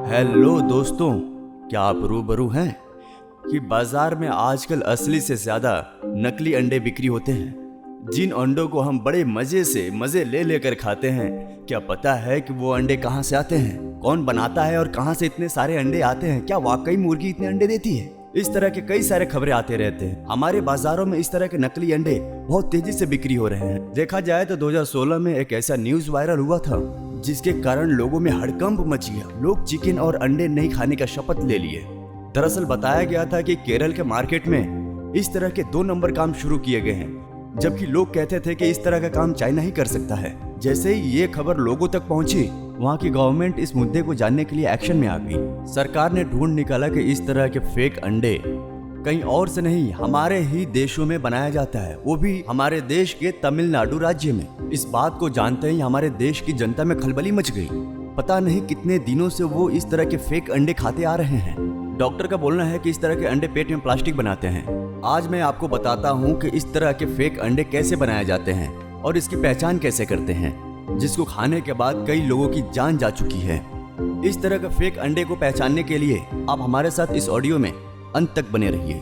Hello दोस्तों, क्या आप रूबरू हैं कि बाजार में आजकल असली से ज्यादा नकली अंडे बिक्री होते हैं। जिन अंडों को हम बड़े मजे ले लेकर खाते हैं, क्या पता है कि वो अंडे कहां से आते हैं, कौन बनाता है और कहां से इतने सारे अंडे आते हैं, क्या वाकई मुर्गी इतने अंडे देती है। इस तरह के कई सारे खबरें आते रहते हैं। हमारे बाजारों में इस तरह के नकली अंडे बहुत तेजी से बिक्री हो रहे हैं। देखा जाए तो 2016 में एक ऐसा न्यूज वायरल हुआ था जिसके कारण लोगों में हड़कंप मच गया। लोग चिकन और अंडे नहीं खाने का शपथ ले लिए। दरअसल बताया गया था कि केरल के मार्केट में इस तरह के 2 नंबर काम शुरू किए गए हैं, जबकि लोग कहते थे कि इस तरह का काम चाइना ही कर सकता है। जैसे ही ये खबर लोगों तक पहुंची, वहाँ की गवर्नमेंट इस मुद्दे को जानने के लिए एक्शन में आ गई। सरकार ने ढूंढ निकाला कि इस तरह के फेक अंडे कहीं और से नहीं, हमारे ही देशों में बनाया जाता है, वो भी हमारे देश के तमिलनाडु राज्य में। इस बात को जानते ही हमारे देश की जनता में खलबली मच गई। पता नहीं कितने दिनों से वो इस तरह के फेक अंडे खाते आ रहे हैं। डॉक्टर का बोलना है कि इस तरह के अंडे पेट में प्लास्टिक बनाते हैं। आज मैं आपको बताता हूँ कि इस तरह के फेक अंडे कैसे बनाए जाते हैं और इसकी पहचान कैसे करते हैं, जिसको खाने के बाद कई लोगों की जान जा चुकी है। इस तरह के फेक अंडे को पहचानने के लिए आप हमारे साथ इस ऑडियो में अंत तक बने रहिए।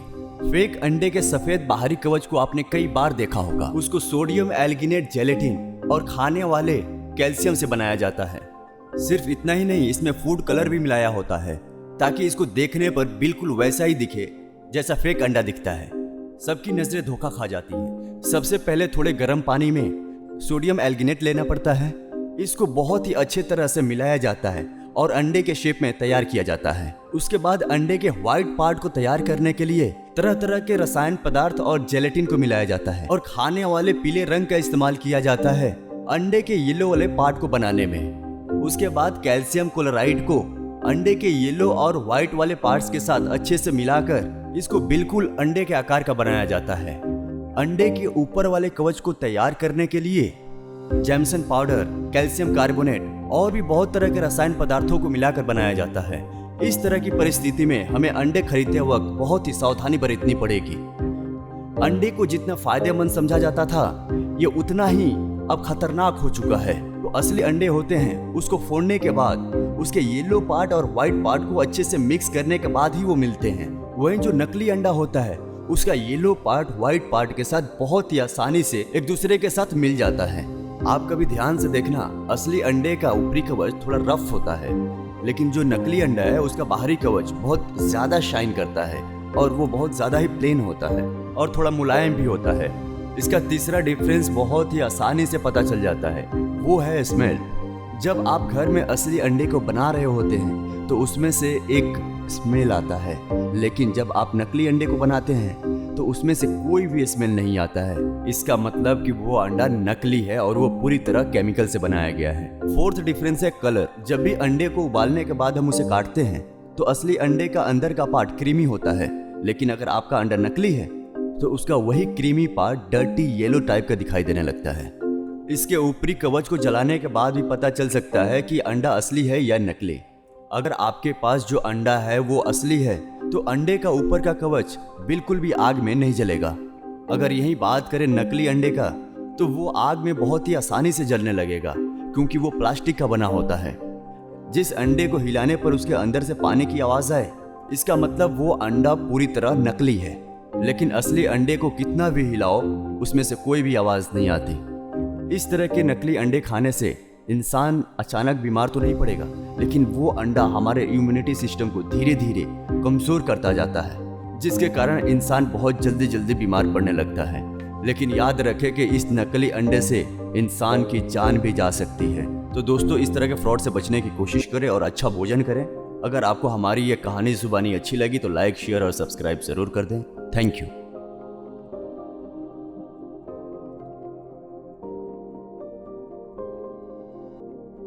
फेक अंडे के सफेद बाहरी कवच को आपने कई बार देखा होगा। उसको सोडियम एल्गिनेट जेलेटिन और खाने वाले कैल्शियम से बनाया जाता है। सिर्फ इतना ही नहीं, इसमें फूड कलर भी मिलाया होता है ताकि इसको देखने पर बिल्कुल वैसा ही दिखे जैसा फेक अंडा दिखता है। सबकी नजरें धोखा खा जाती है। सबसे पहले थोड़े गर्म पानी में सोडियम एल्गिनेट लेना पड़ता है। इसको बहुत ही अच्छे तरह से मिलाया जाता है और अंडे के शेप में तैयार किया जाता है। उसके बाद अंडे के व्हाइट पार्ट को तैयार करने के लिए तरह तरह के रसायन पदार्थ और जेलेटिन को मिलाया जाता है और खाने वाले पीले रंग का इस्तेमाल किया जाता है अंडे के येलो वाले पार्ट को बनाने में। उसके बाद कैल्शियम क्लोराइड को अंडे के येलो और व्हाइट वाले पार्ट्स के साथ अच्छे से मिलाकर इसको बिल्कुल अंडे के आकार का बनाया जाता है। अंडे के ऊपर वाले कवच को तैयार करने के लिए जैमसन पाउडर, कैल्शियम कार्बोनेट और भी बहुत तरह के रसायन पदार्थों को मिलाकर बनाया जाता है। इस तरह की परिस्थिति में हमें अंडे खरीदते वक्त बहुत ही सावधानी बरतनी पड़ेगी। अंडे को जितना फायदेमंद समझा जाता था, ये उतना ही अब खतरनाक हो चुका है। तो असली अंडे होते हैं, उसको फोड़ने के बाद उसके येलो पार्ट और व्हाइट पार्ट को अच्छे से मिक्स करने के बाद ही वो मिलते हैं। वहीं जो नकली अंडा होता है, उसका येलो पार्ट व्हाइट पार्ट के साथ बहुत ही आसानी से एक दूसरे के साथ मिल जाता है। आप कभी ध्यान से देखना, असली अंडे का ऊपरी कवच थोड़ा रफ होता है, लेकिन जो नकली अंडा है उसका बाहरी कवच बहुत ज्यादा शाइन करता है और वो बहुत ज्यादा ही प्लेन होता है और थोड़ा मुलायम भी होता है। इसका तीसरा डिफरेंस बहुत ही आसानी से पता चल जाता है, वो है स्मेल। जब आप घर में असली अंडे को बना रहे होते हैं तो उसमें से एक स्मेल आता है, लेकिन जब आप नकली अंडे को बनाते हैं तो उसमें से कोई भी स्मेल नहीं आता है। इसका मतलब कि वो अंडा नकली है और वो पूरी तरह केमिकल से बनाया गया है। फोर्थ डिफरेंस है कलर। जब भी अंडे को उबालने के बाद हम उसे काटते हैं तो असली अंडे का अंदर का पार्ट क्रीमी होता है, लेकिन अगर आपका अंडा नकली है तो उसका वही creamy part dirty yellow type का दिखाई देने लगता है। इसके ऊपरी कवच को जलाने के बाद भी पता चल सकता है कि अंडा असली है या नकली। अगर आपके पास जो अंडा है वो असली है तो अंडे का ऊपर का कवच बिल्कुल भी आग में नहीं जलेगा। अगर यही बात करें नकली अंडे का, तो वो आग में बहुत ही आसानी से जलने लगेगा क्योंकि वो प्लास्टिक का बना होता है। जिस अंडे को हिलाने पर उसके अंदर से पानी की आवाज आए, इसका मतलब वो अंडा पूरी तरह नकली है। लेकिन असली अंडे को कितना भी हिलाओ, उसमें से कोई भी आवाज नहीं आती। इस तरह के नकली अंडे खाने से इंसान अचानक बीमार तो नहीं पड़ेगा, लेकिन वो अंडा हमारे इम्यूनिटी सिस्टम को धीरे धीरे कमजोर करता जाता है, जिसके कारण इंसान बहुत जल्दी बीमार पड़ने लगता है। लेकिन याद रखें कि इस नकली अंडे से इंसान की जान भी जा सकती है। तो दोस्तों, इस तरह के फ्रॉड से बचने की कोशिश करें और अच्छा भोजन करें। अगर आपको हमारी ये कहानी जुबानी अच्छी लगी तो लाइक, शेयर और सब्सक्राइब जरूर कर दें। Thank you.